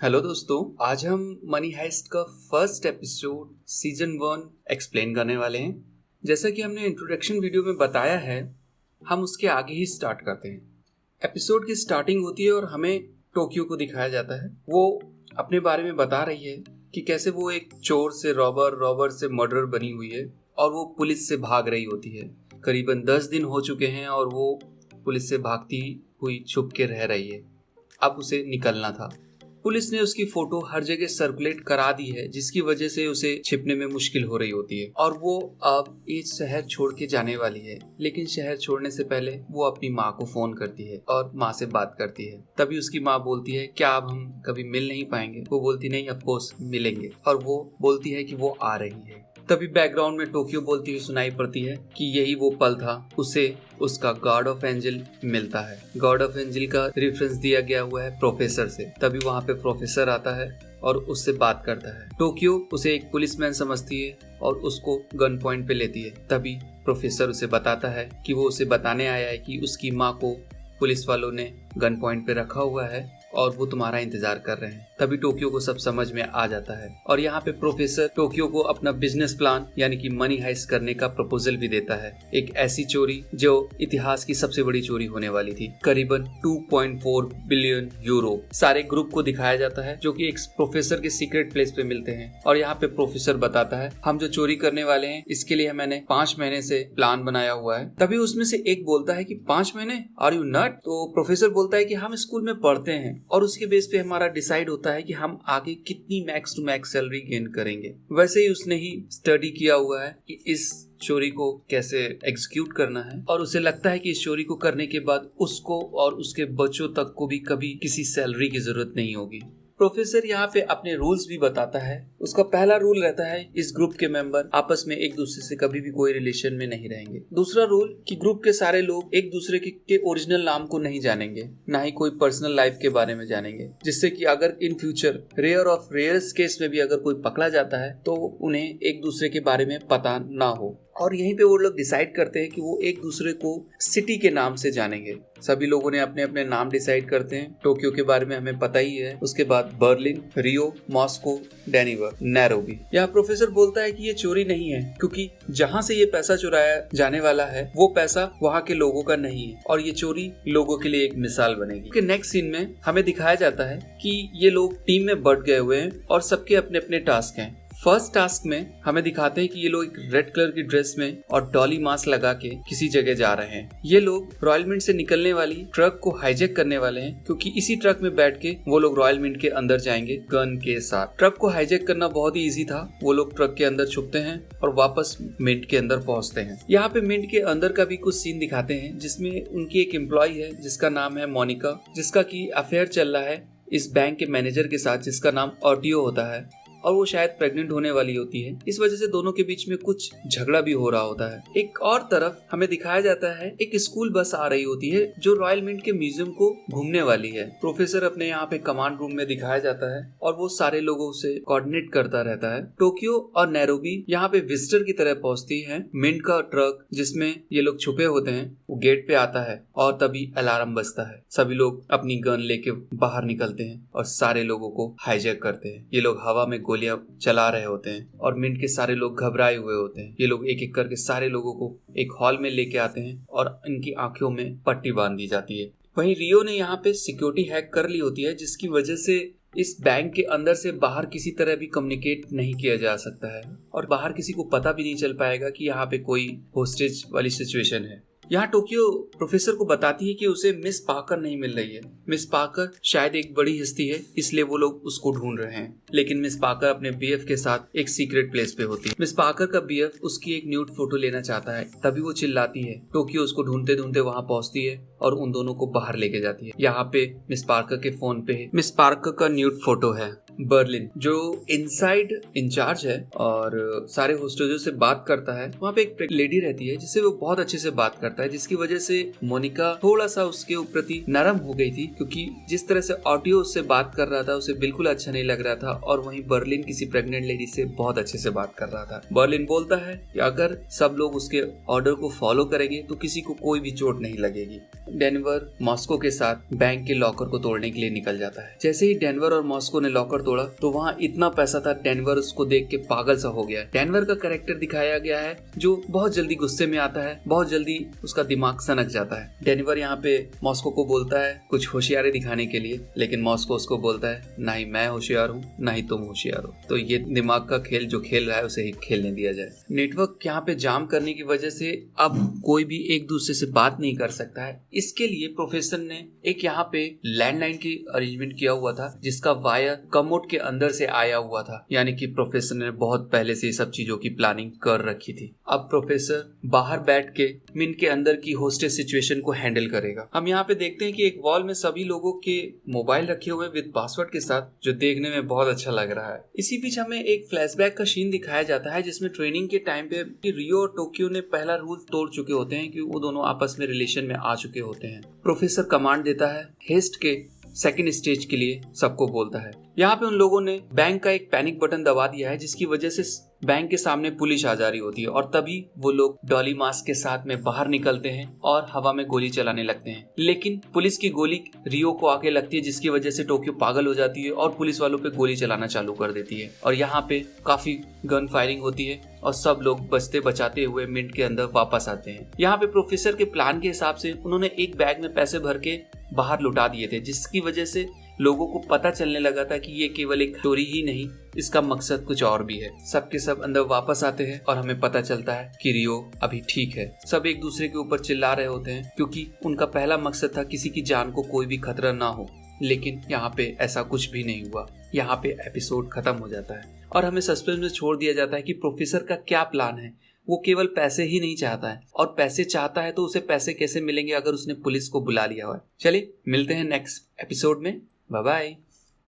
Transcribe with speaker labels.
Speaker 1: Hello दोस्तों, आज हम मनी हाइस्ट का फर्स्ट एपिसोड सीजन 1 एक्सप्लेन करने वाले हैं। जैसा कि हमने इंट्रोडक्शन वीडियो में बताया है, हम उसके आगे ही स्टार्ट करते हैं। एपिसोड की स्टार्टिंग होती है और हमें टोक्यो को दिखाया जाता है। वो अपने बारे में बता रही है कि कैसे वो एक चोर से रॉबर से मर्डरर बनी हुई है और वो पुलिस से भाग रही होती है। करीबन 10 दिन हो चुके हैं और वो पुलिस से भागती हुई छुप के रह रही है। अब उसे निकलना था। पुलिस ने उसकी फोटो हर जगह सर्कुलेट करा दी है, जिसकी वजह से उसे छिपने में मुश्किल हो रही होती है और वो अब इस शहर छोड़ के जाने वाली है। लेकिन शहर छोड़ने से पहले वो अपनी माँ को फोन करती है और माँ से बात करती है। तभी उसकी माँ बोलती है, क्या अब हम कभी मिल नहीं पाएंगे? वो बोलती नहीं, ऑफ कोर्स मिलेंगे। और वो बोलती है कि वो आ रही है। तभी बैकग्राउंड में टोक्यो बोलती हुई सुनाई पड़ती है कि यही वो पल था, उसे उसका गॉड ऑफ एंजल मिलता है। गॉड ऑफ एंजल का रेफरेंस दिया गया हुआ है प्रोफेसर से। तभी वहाँ पे प्रोफेसर आता है और उससे बात करता है। टोक्यो उसे एक पुलिसमैन समझती है और उसको गन पॉइंट पे लेती है। तभी प्रोफेसर उसे बताता है कि वो उसे बताने आया है कि उसकी माँ को पुलिस वालों ने गन पॉइंट पे रखा हुआ है और वो तुम्हारा इंतजार कर रहे हैं। तभी टोक्यो को सब समझ में आ जाता है और यहाँ पे प्रोफेसर टोक्यो को अपना बिजनेस प्लान यानी कि मनी हाइस्ट करने का प्रपोजल भी देता है। एक ऐसी चोरी जो इतिहास की सबसे बड़ी चोरी होने वाली थी, करीबन 2.4 बिलियन यूरो। सारे ग्रुप को दिखाया जाता है जो कि एक प्रोफेसर के सीक्रेट प्लेस पे मिलते हैं और यहाँ पे प्रोफेसर बताता है, हम जो चोरी करने वाले हैं इसके लिए मैंने 5 महीने से प्लान बनाया हुआ है। तभी उसमें से एक बोलता है कि 5 महीने, आर यू नट? तो प्रोफेसर बोलता है कि हम स्कूल में पढ़ते हैं और उसके बेस पे हमारा डिसाइड होता है कि हम आगे कितनी max to max salary gain करेंगे। वैसे ही उसने ही स्टडी किया हुआ है कि इस चोरी को कैसे एग्जीक्यूट करना है और उसे लगता है कि इस चोरी को करने के बाद उसको और उसके बच्चों तक को भी कभी किसी सैलरी की जरूरत नहीं होगी। प्रोफेसर यहाँ पे अपने रूल्स भी बताता है। उसका पहला रूल रहता है, इस ग्रुप के मेंबर आपस में एक दूसरे से कभी भी कोई रिलेशन में नहीं रहेंगे। दूसरा रूल कि ग्रुप के सारे लोग एक दूसरे के ओरिजिनल नाम को नहीं जानेंगे, ना ही कोई पर्सनल लाइफ के बारे में जानेंगे, जिससे कि अगर in future rare of rares case में भी अगर कोई पकड़ा जाता है तो उन्हें एक दूसरे के बारे में पता ना हो। और यहीं पे वो लोग डिसाइड करते हैं कि वो एक दूसरे को सिटी के नाम से जानेंगे। सभी लोगों ने अपने अपने नाम डिसाइड करते हैं। टोक्यो के बारे में हमें पता ही है। उसके बाद बर्लिन, रियो, मॉस्को, डेनिवर, नैरोबी। यहाँ प्रोफेसर बोलता है कि ये चोरी नहीं है, क्योंकि जहाँ से ये पैसा चुराया जाने वाला है वो पैसा वहाँ के लोगों का नहीं है और ये चोरी लोगों के लिए एक मिसाल बनेगी। नेक्स्ट सीन में हमें दिखाया जाता है कि ये लोग टीम में बट गए हुए हैं और सबके अपने अपने टास्क हैं। फर्स्ट टास्क में हमें दिखाते हैं कि ये लोग एक रेड कलर की ड्रेस में और डॉली मास्क लगा के किसी जगह जा रहे हैं। ये लोग रॉयल मिंट से निकलने वाली ट्रक को हाईजैक करने वाले हैं, क्योंकि इसी ट्रक में बैठ के वो लोग रॉयल मिंट के अंदर जाएंगे गन के साथ। ट्रक को हाईजैक करना बहुत ही इजी था। वो लोग ट्रक के अंदर छुपते हैं और वापस मिंट के अंदर पहुंचते हैं। यहाँ पे मिंट के अंदर का भी कुछ सीन दिखाते हैं, जिसमें उनकी एक एम्प्लॉय है जिसका नाम है मोनिका, जिसका की अफेयर चल रहा है इस बैंक के मैनेजर के साथ जिसका नाम ऑडियो होता है और वो शायद प्रेग्नेंट होने वाली होती है। इस वजह से दोनों के बीच में कुछ झगड़ा भी हो रहा होता है। एक और तरफ हमें दिखाया जाता है एक स्कूल बस आ रही होती है जो रॉयल मिंट के म्यूजियम को घूमने वाली है। प्रोफेसर अपने यहाँ पे कमांड रूम में दिखाया जाता है और वो सारे लोगों से कोऑर्डिनेट करता रहता है। टोक्यो और नैरोबी यहाँ पे विजिटर की तरह पहुंचती है। मिंट का ट्रक जिसमें ये लोग छुपे होते हैं वो गेट पे आता है और तभी अलार्म बजता है। सभी लोग अपनी गन लेके बाहर निकलते हैं और सारे लोगों को हाईजैक करते हैं। ये लोग हवा में गोलियां चला रहे होते हैं और मिंट के सारे लोग घबराए हुए होते हैं। ये लोग एक एक करके सारे लोगों को एक हॉल में लेके आते हैं और इनकी आंखों में पट्टी बांध दी जाती है। वहीं रियो ने यहाँ पे सिक्योरिटी हैक कर ली होती है, जिसकी वजह से इस बैंक के अंदर से बाहर किसी तरह भी कम्युनिकेट नहीं किया जा सकता है और बाहर किसी को पता भी नहीं चल पाएगा कि यहाँ पे कोई होस्टेज वाली सिचुएशन है। यहाँ टोक्यो प्रोफेसर को बताती है कि उसे मिस पार्कर नहीं मिल रही है। मिस पार्कर शायद एक बड़ी हस्ती है, इसलिए वो लोग उसको ढूंढ रहे हैं। लेकिन मिस पार्कर अपने बीएफ के साथ एक सीक्रेट प्लेस पे होती है। मिस पार्कर का बीएफ उसकी एक न्यूड फोटो लेना चाहता है, तभी वो चिल्लाती है। टोक्यो उसको ढूंढते ढूंढते वहाँ पहुँचती है और उन दोनों को बाहर लेके जाती है। यहाँ पे मिस पार्कर के फोन पे मिस पार्कर का न्यूड फोटो है। बर्लिन जो इनसाइड इंचार्ज है और सारे होस्टेजों से बात करता है। वहाँ पे एक लेडी रहती है जिससे वो बहुत अच्छे से बात करता है, जिसकी वजह से मोनिका थोड़ा सा उसके प्रति नरम हो गई थी, क्योंकि जिस तरह से ऑडियो उससे बात कर रहा था उसे बिल्कुल अच्छा नहीं लग रहा था। और वहीं बर्लिन किसी प्रेग्नेंट लेडी से बहुत अच्छे से बात कर रहा था। बर्लिन बोलता है कि अगर सब लोग उसके ऑर्डर को फॉलो करेंगे तो किसी को कोई भी चोट नहीं लगेगी। डेनवर मॉस्को के साथ बैंक के लॉकर को तोड़ने के लिए निकल जाता है। जैसे ही डेनवर और मॉस्को ने लॉकर तोड़ा तो वहाँ इतना पैसा था, डेनवर उसको देख के पागल सा हो गया। डेनवर का कैरेक्टर दिखाया गया है जो बहुत जल्दी गुस्से में आता है, बहुत जल्दी उसका दिमाग सनक जाता है। डेनवर यहाँ पे मॉस्को को बोलता है कुछ होशियारी दिखाने के लिए, लेकिन मॉस्को उसको बोलता है ना ही मैं होशियार हूँ ना ही तुम होशियार हो, तो ये दिमाग का खेल जो खेल रहा है उसे ही खेलने दिया जाए। नेटवर्क यहाँ पे जाम करने की वजह से अब कोई भी एक दूसरे से बात नहीं कर सकता है। इसके लिए प्रोफेसर ने एक यहाँ पे लैंडलाइन की अरेंजमेंट किया हुआ था जिसका वायर कमोड के अंदर से आया हुआ था, यानी कि प्रोफेसर ने बहुत पहले से सब चीजों की प्लानिंग कर रखी थी। अब प्रोफेसर बाहर बैठ के मिंट के अंदर की होस्टेज सिचुएशन को हैंडल करेगा। हम यहाँ पे देखते हैं कि एक वॉल में सभी लोगों के मोबाइल रखे हुए विद पासवर्ड के साथ, जो देखने में बहुत अच्छा लग रहा है। इसी बीच हमें एक फ्लैशबैक का सीन दिखाया जाता है जिसमें ट्रेनिंग के टाइम पे रियो और टोक्यो ने पहला रूल तोड़ चुके होते हैं कि वो दोनों आपस में रिलेशन में आ चुके होते हैं। प्रोफेसर कमांड देता है हेस्ट के सेकंड स्टेज के लिए, सबको बोलता है। यहाँ पे उन लोगों ने बैंक का एक पैनिक बटन दबा दिया है जिसकी वजह से बैंक के सामने पुलिस आ जा रही होती है और तभी वो लोग डॉली मास्क के साथ में बाहर निकलते हैं और हवा में गोली चलाने लगते हैं। लेकिन पुलिस की गोली रियो को आके लगती है जिसकी वजह से टोक्यो पागल हो जाती है और पुलिस वालों पे गोली चलाना चालू कर देती है और यहाँ पे काफी गन फायरिंग होती है और सब लोग बचते बचाते हुए मिंट के अंदर वापस आते हैं। यहाँ पे प्रोफेसर के प्लान के हिसाब से उन्होंने एक बैग में पैसे भर के बाहर लुटा दिए थे, जिसकी वजह से लोगों को पता चलने लगा था कि ये केवल एक चोरी ही नहीं, इसका मकसद कुछ और भी है। सबके सब अंदर वापस आते हैं और हमें पता चलता है कि रियो अभी ठीक है। सब एक दूसरे के ऊपर चिल्ला रहे होते हैं क्योंकि उनका पहला मकसद था किसी की जान को कोई भी खतरा ना हो, लेकिन यहाँ पे ऐसा कुछ भी नहीं हुआ। यहाँ पे एपिसोड खत्म हो जाता है और हमें सस्पेंस में छोड़ दिया जाता है कि प्रोफेसर का क्या प्लान है। वो केवल पैसे ही नहीं चाहता है, और पैसे चाहता है तो उसे पैसे कैसे मिलेंगे अगर उसने पुलिस को बुला लिया हो। चलिए मिलते हैं नेक्स्ट एपिसोड में। Bye bye.